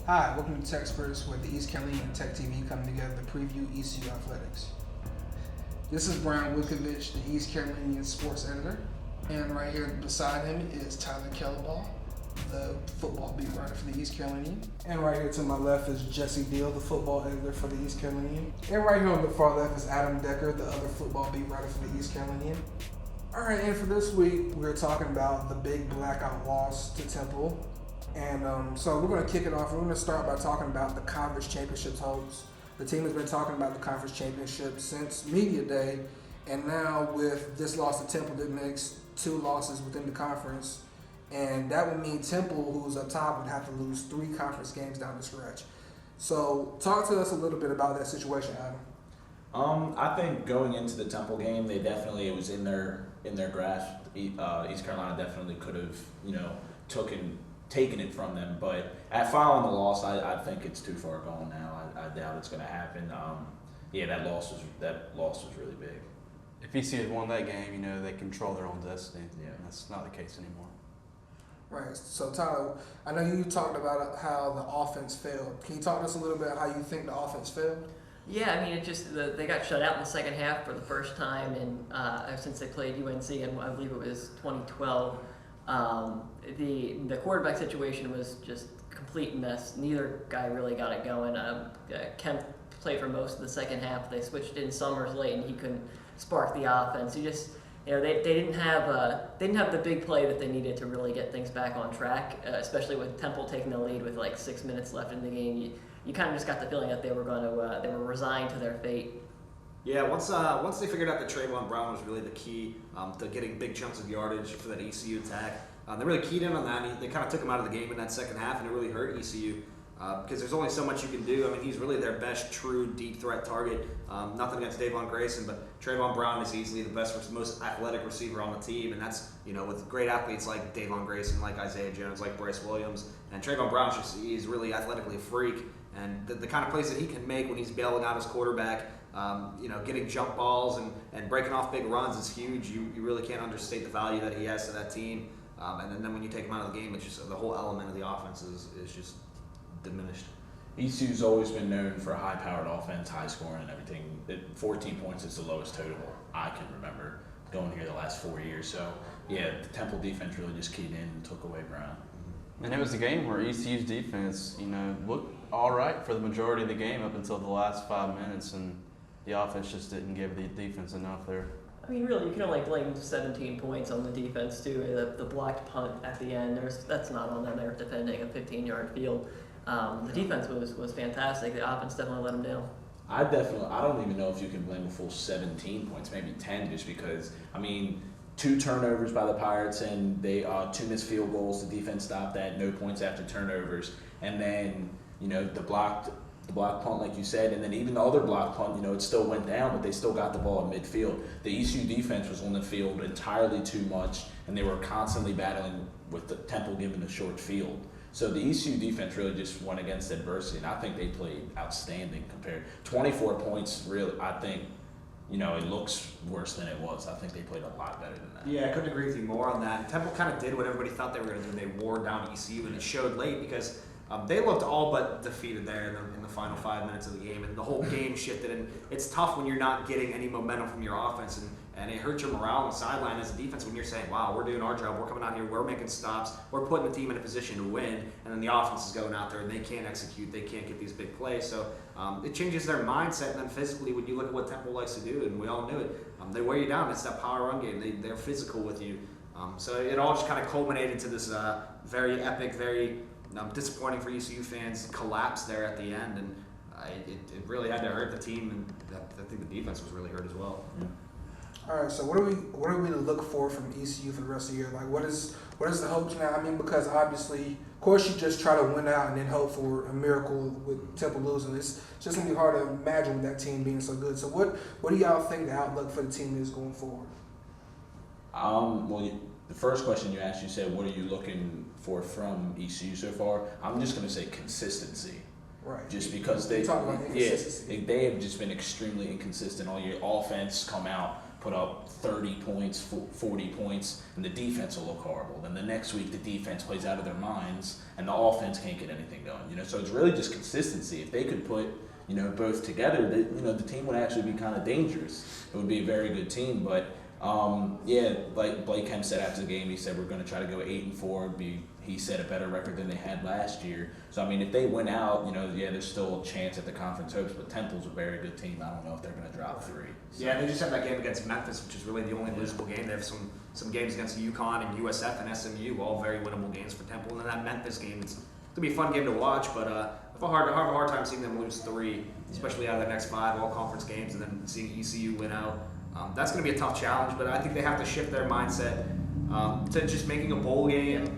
Hi, welcome to TECsperts, where the East Carolinian and Tech TV come together to preview ECU athletics. This is Brian Wickovich, the East Carolinian sports editor, and right here beside him is Tyler Kellebaugh, the football beat writer for the East Carolinian. And right here to my left is Jesse Deal, the football editor for the East Carolinian. And right here on the far left is Adam Decker, the other football beat writer for the East Carolinian. All right, and for this week, we're talking about the big blackout loss to Temple. And so we're going to kick it off. We're going to start by talking about the conference championships hopes. The team has been talking about the conference championship since media day, and now with this loss to Temple, that makes 2 losses within the conference, and that would mean Temple, who's up top, would have to lose 3 conference games down the stretch. So talk to us a little bit about that situation, Adam. I think going into the Temple game, it was in their grasp. East Carolina definitely could have, taken it from them, but following the loss, I think it's too far gone now. I doubt it's going to happen. That loss was really big. If ECU had won that game, they control their own destiny. Yeah, and that's not the case anymore. Right. So Tyler, I know you talked about how the offense failed. Can you talk to us a little bit how you think the offense failed? Yeah, they got shut out in the second half for the first time since they played UNC, and I believe it was 2012. The quarterback situation was just a complete mess. Neither guy really got it going. Kemp played for most of the second half. They switched in Summers late, and he couldn't spark the offense. They didn't have the big play that they needed to really get things back on track. Especially with Temple taking the lead with like 6 minutes left in the game, you kind of just got the feeling that they were resigned to their fate. Yeah, once they figured out that Trayvon Brown was really the key to getting big chunks of yardage for that ECU attack, they really keyed in on that. And they kind of took him out of the game in that second half, and it really hurt ECU because there's only so much you can do. I mean, he's really their best true deep threat target. Nothing against Davon Grayson, but Trayvon Brown is easily the best, most athletic receiver on the team, and that's with great athletes like Davon Grayson, like Isaiah Jones, like Bryce Williams, and Trayvon Brown he's really athletically a freak, and the kind of plays that he can make when he's bailing out his quarterback. Getting jump balls and breaking off big runs is huge. You really can't understate the value that he has to that team. And then when you take him out of the game, it's just the whole element of the offense is just diminished. ECU's always been known for a high-powered offense, high scoring and everything. 14 points is the lowest total I can remember going here the last 4 years. So, the Temple defense really just keyed in and took away Brown. And it was a game where ECU's defense, looked all right for the majority of the game up until the last 5 minutes, and the offense just didn't give the defense enough there. I mean, really, you can only blame 17 points on the defense, too. The blocked punt at the end, that's not on them. They're defending a 15-yard field. The defense was fantastic. The offense definitely let them down. I don't even know if you can blame a full 17 points, maybe 10, just because, 2 turnovers by the Pirates, and they 2 missed field goals. The defense stopped that, no points after turnovers. And then, the blocked punt, like you said, and then even the other block punt, it still went down, but they still got the ball at midfield. The ECU defense was on the field entirely too much, and they were constantly battling with the Temple giving the short field. So the ECU defense really just went against adversity, and I think they played outstanding compared. 24 points, really, I think, it looks worse than it was. I think they played a lot better than that. Yeah, I couldn't agree with you more on that. Temple kind of did what everybody thought they were going to do. They wore down ECU, and it showed late because they looked all but defeated there in the final 5 minutes of the game, and the whole game shifted. And it's tough when you're not getting any momentum from your offense, and it hurts your morale on the sideline as a defense when you're saying, wow, we're doing our job, we're coming out here, we're making stops, we're putting the team in a position to win, and then the offense is going out there and they can't execute, they can't get these big plays. So it changes their mindset, and then physically when you look at what Temple likes to do, and we all knew it, they wear you down. It's that power run game. They're physical with you. So it all just kind of culminated to this very epic, very disappointing for ECU fans collapse there at the end, and it really had to hurt the team, and I think the defense was really hurt as well. Yeah. All right, so what are we to look for from ECU for the rest of the year? Like, what is the hopes now? Because obviously, of course, you just try to win out and then hope for a miracle with Temple losing. It's just gonna be hard to imagine with that team being so good. So what do y'all think the outlook for the team is going forward? The first question you asked, you said, what are you looking for from ECU so far? I'm just going to say consistency. Right. Just because they have just been extremely inconsistent all year. Offense come out, put up 30 points, 40 points, and the defense will look horrible. Then the next week, the defense plays out of their minds, and the offense can't get anything going. So it's really just consistency. If they could put, both together, the team would actually be kind of dangerous. It would be a very good team, but like Blake Kemp said after the game, he said we're going to try to go 8-4. He said a better record than they had last year. So I mean, if they win out, there's still a chance at the conference hopes. But Temple's a very good team. I don't know if they're going to drop 3. So. Yeah, they just had that game against Memphis, which is really the only losable game. They have some games against UConn and USF and SMU, all very winnable games for Temple. And then that Memphis game, it's going to be a fun game to watch, but I have a hard time seeing them lose 3, especially out of their next 5 all conference games, and then seeing ECU win out. That's going to be a tough challenge, but I think they have to shift their mindset to just making a bowl game.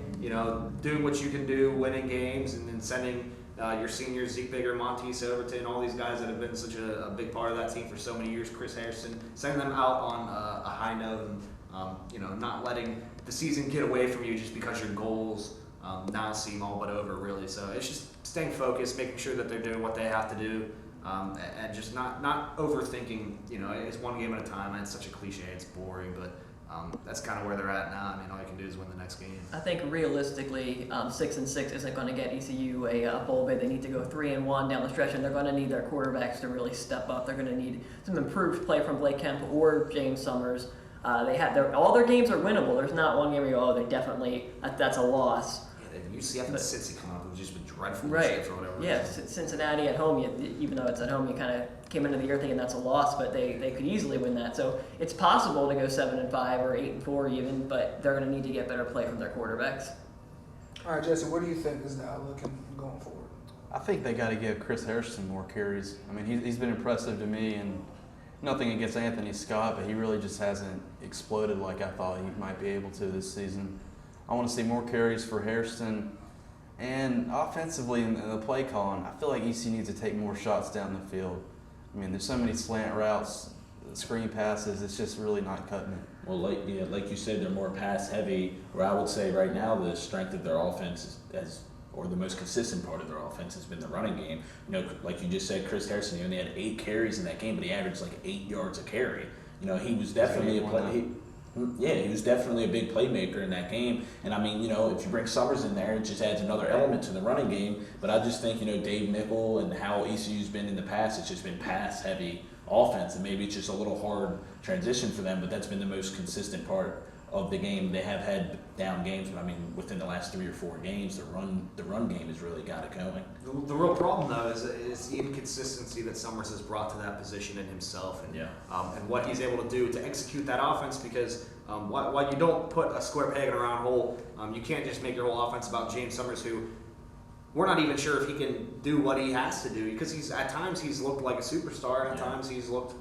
Doing what you can do, winning games, and then sending your seniors, Zeke Bigger, Monteese Overton, and all these guys that have been such a big part of that team for so many years, Chris Harrison, sending them out on a high note and, not letting the season get away from you just because your goals now seem all but over, really. So it's just staying focused, making sure that they're doing what they have to do, and just not overthinking, it's one game at a time. And it's such a cliche, it's boring, but that's kind of where they're at now. I mean, all you can do is win the next game. I think realistically, 6-6 isn't going to get ECU a bowl bid. They need to go 3-1 down the stretch, and they're going to need their quarterbacks to really step up. They're going to need some improved play from Blake Kemp or James Summers. All their games are winnable. There's not one game where you go, they definitely that's a loss. Yeah, UCF and Cincy coming up, who've just been dreadful Right. this year for whatever reason. Cincinnati at home, even though it's at home, you kind of came into the year thinking that's a loss, but they could easily win that. So it's possible to go 7-5 or 8-4 even, but they're going to need to get better play from their quarterbacks. All right, Jesse, what do you think is the outlook going forward? I think they got to give Chris Harrison more carries. I mean, he's been impressive to me, and nothing against Anthony Scott, but he really just hasn't exploded like I thought he might be able to this season. I want to see more carries for Harrison. And offensively in the play calling, I feel like EC needs to take more shots down the field. I mean, there's so many slant routes, screen passes, it's just really not cutting it. Well, like you said, they're more pass heavy, where I would say right now the strength of their offense or the most consistent part of their offense has been the running game. Like you just said, Chris Harrison, he only had 8 carries in that game, but he averaged like 8 yards a carry. He was definitely he was definitely a big playmaker in that game. And I mean, if you bring Summers in there, it just adds another element to the running game. But I just think, Dave Nickel and how ECU's been in the past, it's just been pass heavy offense, and maybe it's just a little hard transition for them, but that's been the most consistent part of the game. They have had down games, but I mean, within the last 3 or 4 games, the run game has really got it going. The real problem, though, is the inconsistency that Summers has brought to that position in himself, and what he's able to do to execute that offense. Because while you don't put a square peg in a round hole, you can't just make your whole offense about James Summers, who we're not even sure if he can do what he has to do, because at times he's looked like a superstar, and at times he's looked,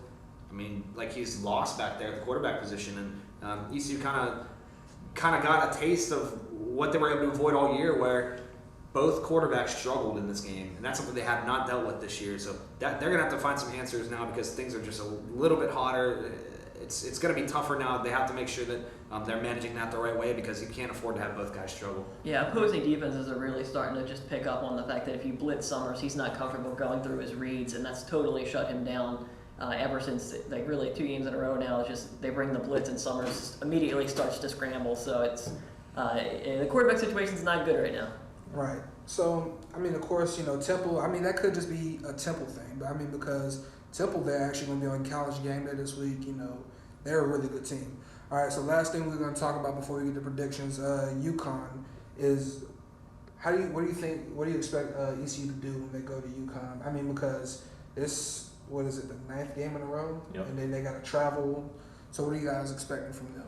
like he's lost back there at the quarterback position. And ECU kind of got a taste of what they were able to avoid all year, where both quarterbacks struggled in this game, and that's something they have not dealt with this year. So they're going to have to find some answers now, because things are just a little bit hotter. It's going to be tougher now. They have to make sure that they're managing that the right way, because you can't afford to have both guys struggle. Yeah, opposing defenses are really starting to just pick up on the fact that if you blitz Summers, he's not comfortable going through his reads, and that's totally shut him down. Ever since really 2 games in a row now, it's just they bring the blitz and Summers immediately starts to scramble. So it's the quarterback situation's not good right now. Right. So of course, Temple. That could just be a Temple thing, but because Temple, they're actually going to be on College Game Day this week. They're a really good team. All right. So last thing we're going to talk about before we get to predictions, UConn is. What do you expect ECU to do when they go to UConn? Because this. What is it, the 9th game in a row? Yep. And then they got to travel. So what are you guys expecting from them?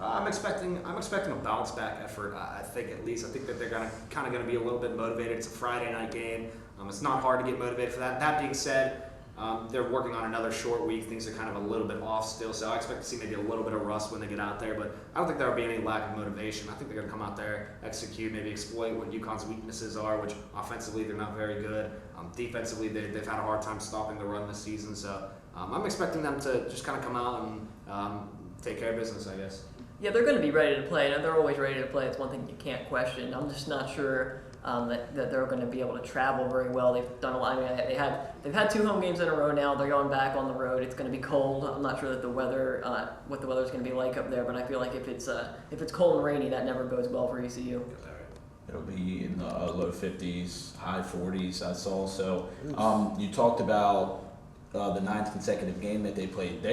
I'm expecting a bounce back effort. I think that they're kind of going to be a little bit motivated. It's a Friday night game. It's not hard to get motivated for that. That being said, they're working on another short week. Things are kind of a little bit off still, so I expect to see maybe a little bit of rust when they get out there. But I don't think there'll be any lack of motivation. I think they're going to come out there, execute, maybe exploit what UConn's weaknesses are, which offensively they're not very good. Defensively, they've had a hard time stopping the run this season. So I'm expecting them to just kind of come out and take care of business, I guess. Yeah, they're going to be ready to play. And they're always ready to play. It's one thing you can't question. I'm just not sure that they're going to be able to travel very well. They've done a lot. I mean, they've had 2 home games in a row now. They're going back on the road. It's going to be cold. I'm not sure that the weather, what the weather's going to be like up there. But I feel like if it's cold and rainy, that never goes well for ECU. It'll be in the low 50s, high 40s, I saw. So you talked about the 9th consecutive game that they played.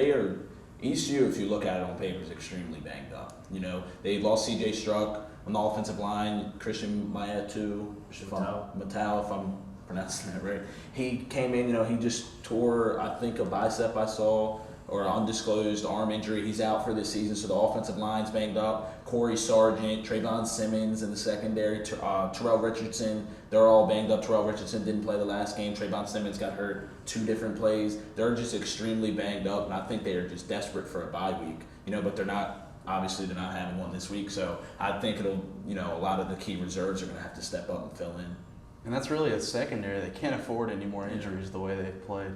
ECU, if you look at it on paper, is extremely banged up. You know, they lost C.J. Struck on the offensive line, Christian Matau, if I'm pronouncing that right. He came in, you know, he just tore, I think, a bicep I saw, or an undisclosed arm injury. He's out for this season, so the offensive line's banged up. Corey Sargent, Trayvon Simmons in the secondary, Terrell Richardson, they're all banged up. Terrell Richardson didn't play the last game. Trayvon Simmons got hurt 2 different plays. They're just extremely banged up, and I think they are just desperate for a bye week. You know, but they're not having one this week, so I think it'll, you know, a lot of the key reserves are going to have to step up and fill in. And that's really a secondary. They can't afford any more injuries the way they've played.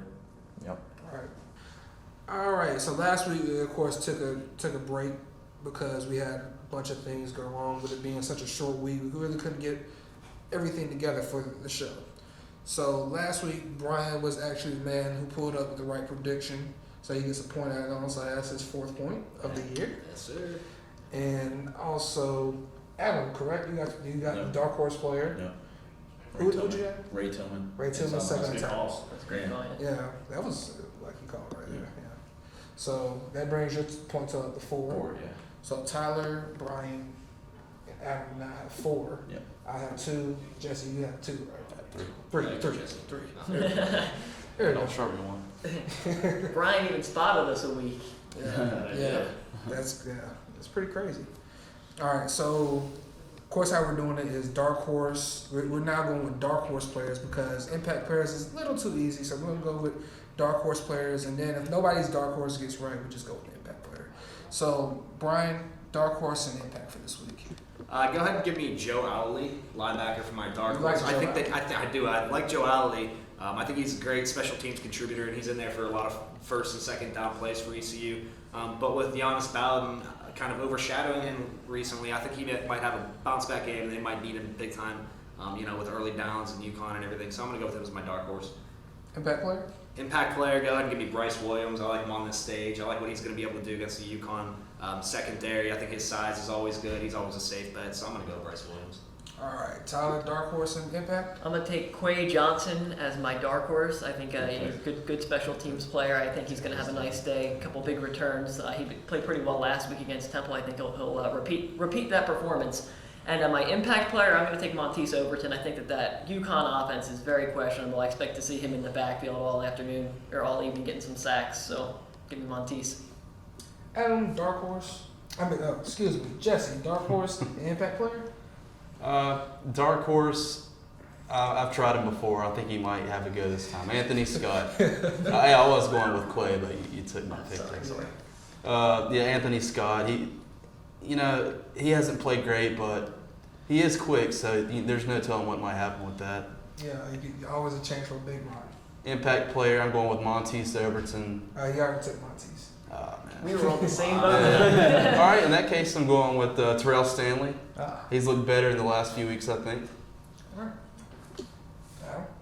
Yep. All right. So last week, we, of course, took a break because we had a bunch of things go wrong with it being such a short week. We really couldn't get everything together for the show. So last week, Brian was actually the man who pulled up with the right prediction. So he gets a point out of it. So that's his 4th point of the year. Yes, sir. And also, Adam, correct? You got the dark horse player. Yeah. Who'd you have? Ray Tillman. Ray Tillman, 7 times. That's a great call. Yeah, that was like you called right there. Yeah. So that brings your point total up to 4. 4, yeah. So Tyler, Brian, and Adam and I have 4. Yep. I have 2. Jesse, you have 2, right? 3. Thank you, Jesse. 3. There you go. Don't sharpen one. Brian even spotted us a week. Yeah. That's pretty crazy. All right, so of course how we're doing it is dark horse. We're now going with dark horse players because impact players is a little too easy. So we're gonna go with dark horse players, and then if nobody's dark horse gets right, we just go with the impact player. So Brian, dark horse and impact for this week. Go ahead and give me Joe Owley, linebacker for my dark You like horse. Joe I do. I like Joe Owley. I think he's a great special teams contributor, and he's in there for a lot of 1st and 2nd down plays for ECU. But with Giannis Bowden kind of overshadowing him recently, I think he might have a bounce back game, and they might need him big time. You know, with early downs and UConn and everything. So I'm gonna go with him as my dark horse. Impact player? Impact player, go ahead and give me Bryce Williams. I like him on this stage. I like what he's going to be able to do against the UConn secondary. I think his size is always good. He's always a safe bet, so I'm going to go Bryce Williams. All right, Tyler, dark horse and impact. I'm gonna take Quay Johnson as my dark horse. I think he's a good special teams player. I think he's gonna have a nice day. A couple big returns. He played pretty well last week against Temple. I think he'll repeat that performance. And my impact player, I'm gonna take Monteese Overton. I think that UConn offense is very questionable. I expect to see him in the backfield all afternoon or all evening getting some sacks. So give me Monteese. Adam, dark horse. Excuse me, Jesse, dark horse and impact player. Dark horse, I've tried him before. I think he might have a go this time. Anthony Scott. I was going with Clay, but you took my pick. Anthony Scott. He hasn't played great, but he is quick, so there's no telling what might happen with that. Yeah, always a chance for a big run. Impact player, I'm going with Monteese Overton. You already took Monteese. Oh, man. We were on the same boat. All right, in that case, I'm going with Terrell Stanley. Ah. He's looked better in the last few weeks, I think. All right.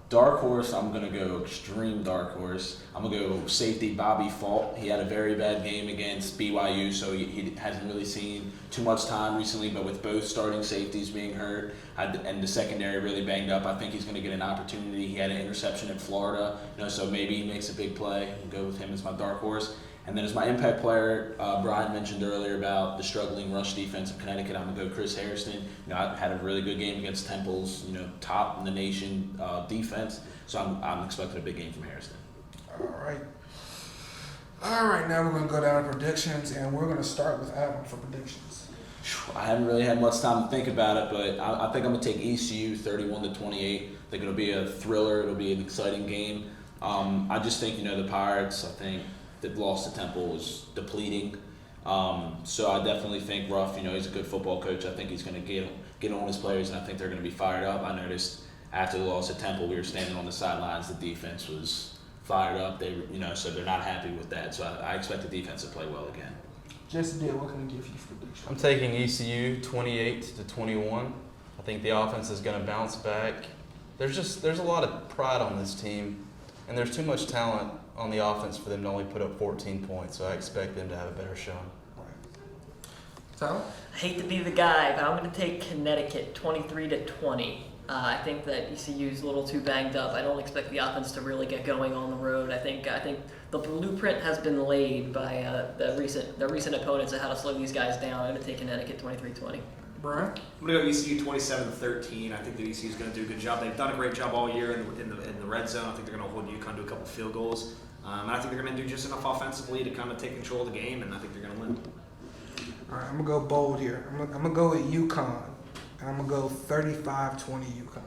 Dark horse, I'm going to go extreme dark horse. I'm going to go safety Bobby Fault. He had a very bad game against BYU, so he hasn't really seen too much time recently, but with both starting safeties being hurt and the secondary really banged up, I think he's going to get an opportunity. He had an interception in Florida, so maybe he makes a big play. I'll go with him as my dark horse. And then as my impact player, Brian mentioned earlier about the struggling rush defense of Connecticut. I'm going to go Chris Hairston. I had a really good game against Temple's, top in the nation defense. So I'm expecting a big game from Hairston. All right, now we're going to go down to predictions, and we're going to start with Adam for predictions. I haven't really had much time to think about it, but I think I'm going to take ECU 31-28. I think it'll be a thriller. It'll be an exciting game. I just think, the Pirates, I think, the loss to Temple was depleting. So I definitely think Ruff, he's a good football coach. I think he's going to get on his players, and I think they're going to be fired up. I noticed after the loss at Temple, we were standing on the sidelines. The defense was fired up. They, so they're not happy with that. So I expect the defense to play well again. Just did. What can I give you for prediction? I'm taking ECU 28-21. I think the offense is going to bounce back. There's a lot of pride on this team, and there's too much talent on the offense for them to only put up 14 points. So I expect them to have a better showing. Tyler? I hate to be the guy, but I'm going to take Connecticut 23-20. I think that ECU's a little too banged up. I don't expect the offense to really get going on the road. I think the blueprint has been laid by the recent opponents of how to slow these guys down. I'm going to take Connecticut 23-20. Brian? I'm going to go ECU 27-13. I think that ECU is going to do a good job. They've done a great job all year in the red zone. I think they're going to hold UConn to a couple field goals. And I think they're going to do just enough offensively to kind of take control of the game, and I think they're going to win. All right, I'm going to go bold here. I'm going to go with UConn, and I'm going to go 35-20 UConn.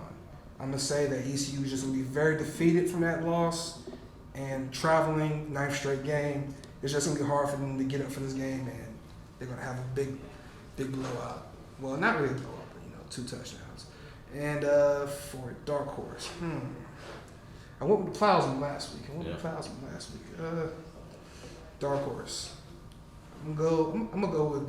I'm going to say that ECU is just going to be very defeated from that loss, and traveling, 9th straight game, it's just going to be hard for them to get up for this game, and they're going to have a big blowout. Well, not really a blowout, but, 2 touchdowns. And for Dark Horse, I went with the Plowsman last week. Dark Horse. I'm gonna go with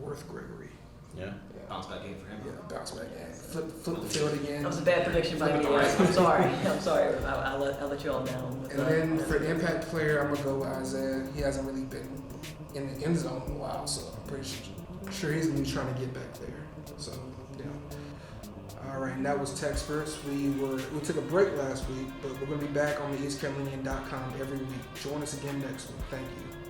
Worth Gregory. Yeah. Bounce back game for him. Yeah, bounce back game. Flip the field again. That was a bad prediction by me. I'm sorry. I'll let you all down. And then for the impact player, I'm gonna go with Isaiah. He hasn't really been in the end zone in a while, so I'm pretty sure he's gonna be trying to get back there. So yeah. All right, and that was TECsperts. We took a break last week, but we're gonna be back on the EastCarolinian.com every week. Join us again next week. Thank you.